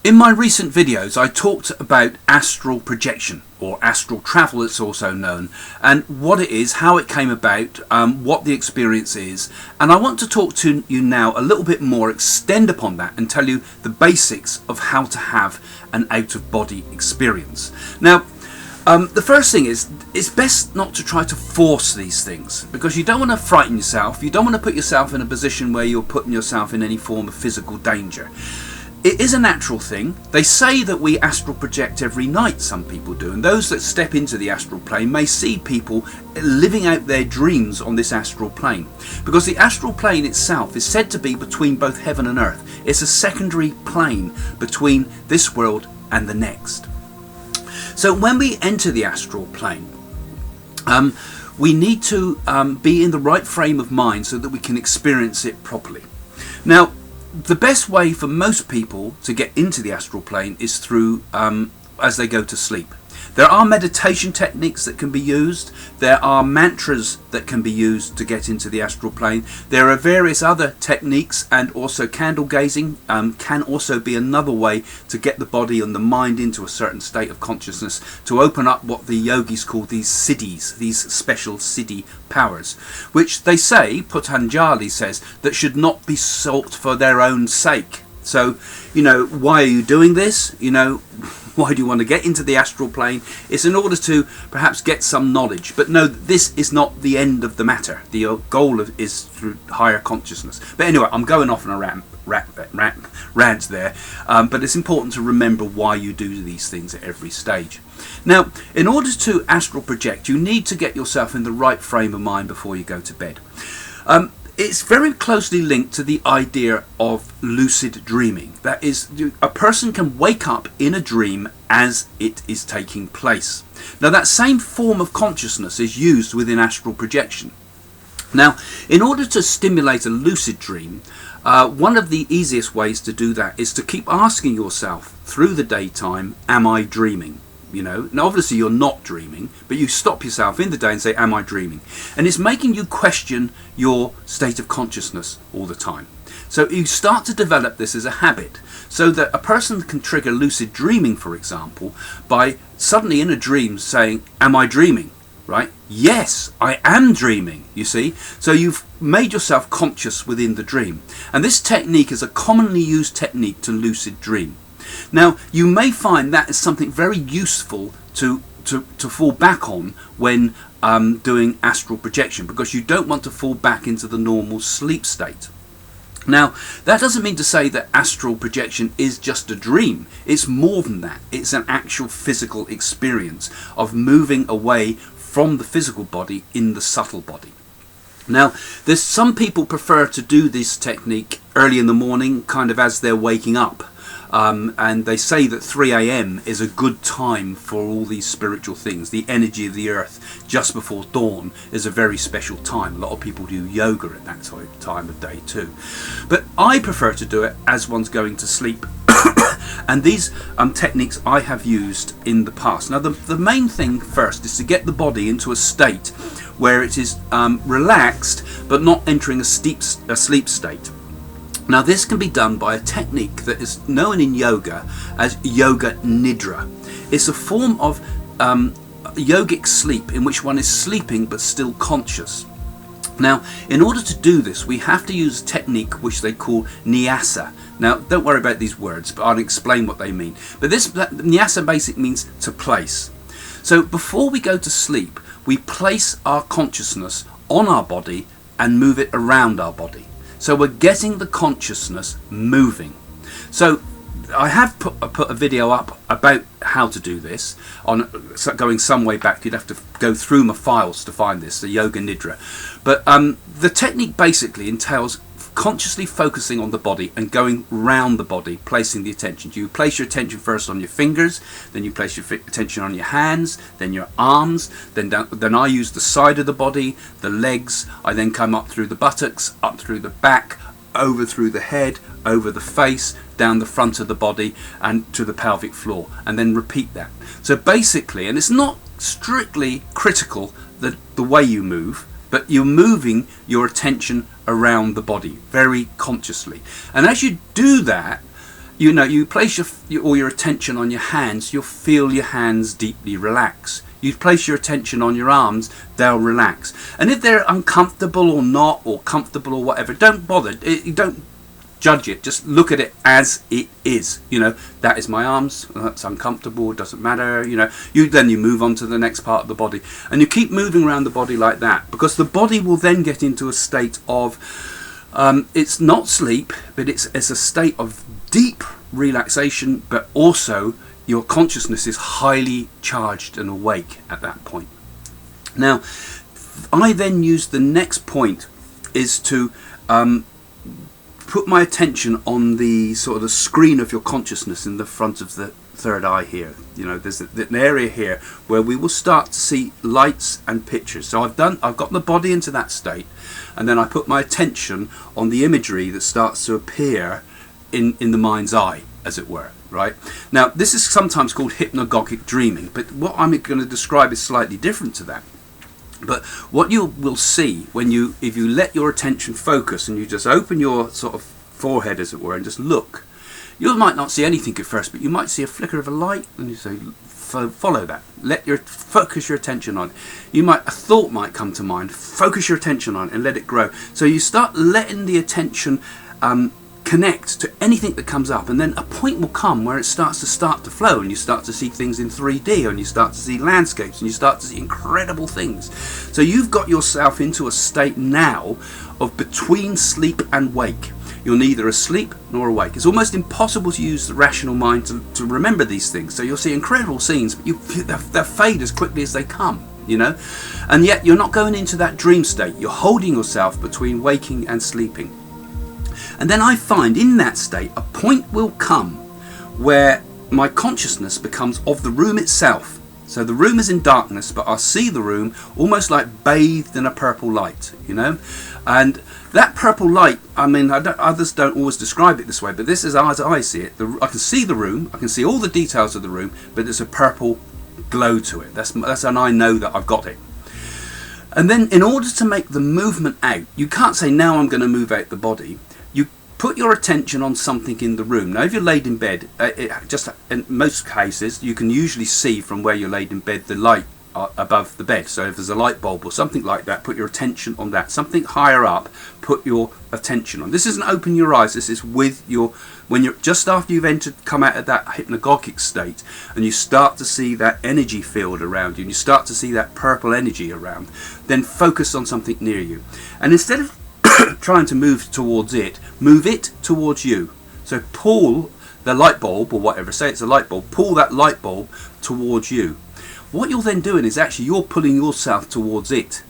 In my recent videos I talked about astral projection, or astral travel it's also known, and what it is, how it came about, what the experience is, and I want to talk to you now a little bit more, extend upon that and tell you the basics of how to have an out-of-body experience. Now, the first thing is, it's best not to try to force these things, because you don't want to frighten yourself, you don't want to put yourself in a position where you're putting yourself in any form of physical danger. It is a natural thing. They say that we astral project every night, some people do, and those that step into the astral plane may see people living out their dreams on this astral plane, because the astral plane itself is said to be between both heaven and earth. It's a secondary plane between this world and the next. So when we enter the astral plane, we need to be in the right frame of mind so that we can experience it properly. Now, the best way for most people to get into the astral plane is through as they go to sleep. There are meditation techniques that can be used. There are mantras that can be used to get into the astral plane. There are various other techniques, and also candle gazing can also be another way to get the body and the mind into a certain state of consciousness, to open up what the yogis call these siddhis, these special siddhi powers, which they say, Patanjali says, that should not be sought for their own sake. So, why are you doing this? Why do you want to get into the astral plane? It's in order to perhaps get some knowledge. But no, this is not the end of the matter. The goal is through higher consciousness. But anyway, I'm going off on a rant there. But it's important to remember why you do these things at every stage. Now, in order to astral project, you need to get yourself in the right frame of mind before you go to bed. It's very closely linked to the idea of lucid dreaming. That is, a person can wake up in a dream as it is taking place. Now, that same form of consciousness is used within astral projection. Now, in order to stimulate a lucid dream, one of the easiest ways to do that is to keep asking yourself through the daytime, am I dreaming? Now obviously you're not dreaming, but you stop yourself in the day and say, am I dreaming? And it's making you question your state of consciousness all the time. So you start to develop this as a habit, so that a person can trigger lucid dreaming, for example, by suddenly in a dream saying, am I dreaming? Right? Yes, I am dreaming, you see. So you've made yourself conscious within the dream. And this technique is a commonly used technique to lucid dream. Now, you may find that is something very useful to fall back on when doing astral projection, because you don't want to fall back into the normal sleep state. Now, that doesn't mean to say that astral projection is just a dream. It's more than that. It's an actual physical experience of moving away from the physical body in the subtle body. Now, there's some people prefer to do this technique early in the morning, kind of as they're waking up. And they say that 3 a.m. is a good time for all these spiritual things. The energy of the earth just before dawn is a very special time. A lot of people do yoga at that time of day too. But I prefer to do it as one's going to sleep. And these techniques I have used in the past. Now, the main thing first is to get the body into a state where it is relaxed but not entering a sleep state. Now, this can be done by a technique that is known in yoga as yoga nidra. It's a form of yogic sleep in which one is sleeping but still conscious. Now, in order to do this, we have to use a technique which they call Nyassa. Now, don't worry about these words, but I'll explain what they mean. But Nyassa basically means to place. So before we go to sleep, we place our consciousness on our body and move it around our body. So we're getting the consciousness moving. So I have put a video up about how to do this, going some way back. You'd have to go through my files to find this, the Yoga Nidra. But the technique basically entails consciously focusing on the body and going round the body, placing the attention. You place your attention first on your fingers, then you place your attention on your hands, then your arms, then I use the side of the body, the legs. I then come up through the buttocks, up through the back, over through the head, over the face, down the front of the body and to the pelvic floor, and then repeat that. So basically, and it's not strictly critical that the way you move, but you're moving your attention around the body very consciously. And as you do that, you know, you place all your attention on your hands, you'll feel your hands deeply relax. You place your attention on your arms, they'll relax. And if they're uncomfortable or not, or comfortable or whatever, don't bother. You don't judge it. Just look at it as it is. You know, that is my arms. That's uncomfortable. It doesn't matter. You know, then you move on to the next part of the body, and you keep moving around the body like that, because the body will then get into a state of it's not sleep, but it's a state of deep relaxation, but also your consciousness is highly charged and awake at that point. Now, I then use the next point is to put my attention on the sort of the screen of your consciousness in the front of the third eye here. You know, there's an area here where we will start to see lights and pictures. So I've got the body into that state, and then I put my attention on the imagery that starts to appear in the mind's eye, as it were. Right? Now, this is sometimes called hypnagogic dreaming, but what I'm going to describe is slightly different to that. But what you will see if you let your attention focus and you just open your sort of forehead, as it were, and just look, you might not see anything at first, but you might see a flicker of a light, and you say, follow that. Focus your attention on it. A thought might come to mind. Focus your attention on it and let it grow. So you start letting the attention connect to anything that comes up, and then a point will come where it starts to flow, and you start to see things in 3D, and you start to see landscapes, and you start to see incredible things. So you've got yourself into a state now of between sleep and wake. You're neither asleep nor awake. It's almost impossible to use the rational mind to remember these things. So you'll see incredible scenes, but they'll fade as quickly as they come, you know, and yet you're not going into that dream state. You're holding yourself between waking and sleeping. And then I find in that state a point will come where my consciousness becomes of the room itself. So the room is in darkness, but I see the room almost like bathed in a purple light, you know. And that purple light, I mean, others don't always describe it this way, but this is as I see it. I can see the room, I can see all the details of the room, but there's a purple glow to it. That's and I know that I've got it. And then in order to make the movement out, you can't say, now I'm going to move out the body. You put your attention on something in the room. Now, if you're laid in bed, just in most cases, you can usually see from where you're laid in bed the light above the bed. So if there's a light bulb or something like that, put your attention on that. Something higher up, put your attention on. This isn't open your eyes. This is with when you're just after you've come out of that hypnagogic state, and you start to see that energy field around you, and you start to see that purple energy around. Then focus on something near you, and instead of trying to move towards it, move it towards you. So pull the light bulb, or whatever, say it's a light bulb, pull that light bulb towards you. What you're then doing is actually you're pulling yourself towards it.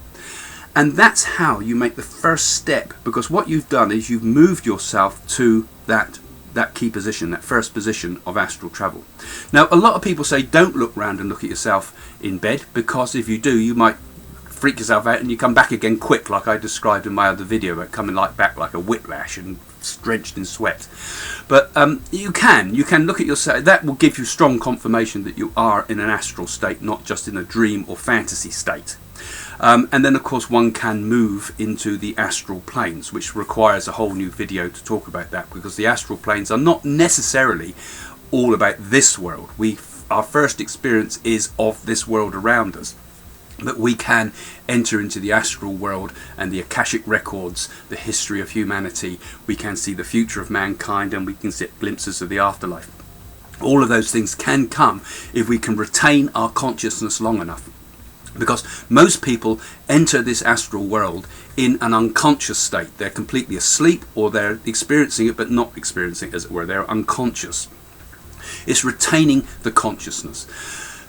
And that's how you make the first step, because what you've done is you've moved yourself to that key position, that first position of astral travel. Now, a lot of people say don't look round and look at yourself in bed, because if you do, you might freak yourself out and you come back again quick, like I described in my other video about coming back like a whiplash and drenched in sweat. But you can look at yourself. That will give you strong confirmation that you are in an astral state, not just in a dream or fantasy state. And then of course one can move into the astral planes, which requires a whole new video to talk about that, because the astral planes are not necessarily all about this world. Our first experience is of this world around us. But we can enter into the astral world and the Akashic Records, the history of humanity. We can see the future of mankind, and we can get glimpses of the afterlife. All of those things can come if we can retain our consciousness long enough. Because most people enter this astral world in an unconscious state. They're completely asleep, or they're experiencing it but not experiencing it, as it were. They're unconscious. It's retaining the consciousness.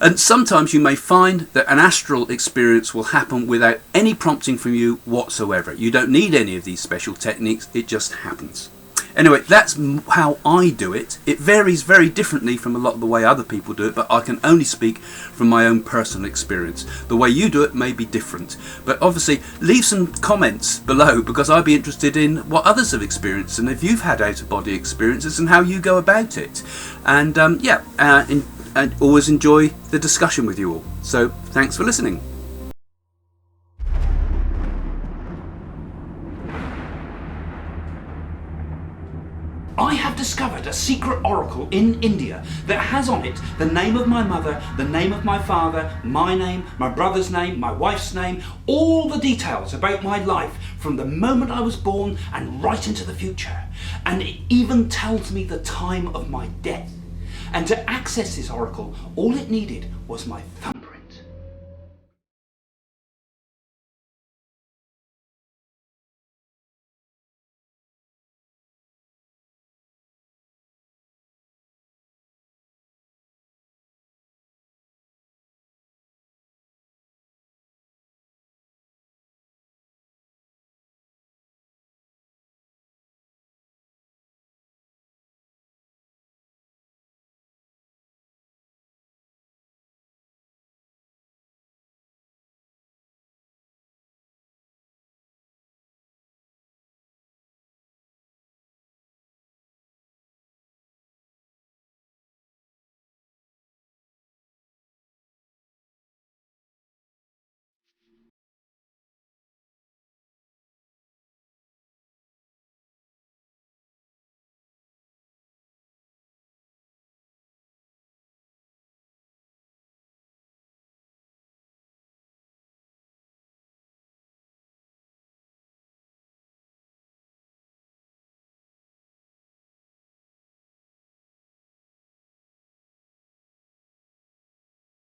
And sometimes you may find that an astral experience will happen without any prompting from you whatsoever. You don't need any of these special techniques, it just happens. Anyway, that's how I do it. It varies very differently from a lot of the way other people do it, but I can only speak from my own personal experience. The way you do it may be different, but obviously leave some comments below, because I'd be interested in what others have experienced, and if you've had out-of-body experiences and how you go about it. And and always enjoy the discussion with you all. So thanks for listening. I have discovered a secret oracle in India that has on it the name of my mother, the name of my father, my name, my brother's name, my wife's name, all the details about my life from the moment I was born and right into the future. And it even tells me the time of my death. And to access this oracle, all it needed was my thumbprint.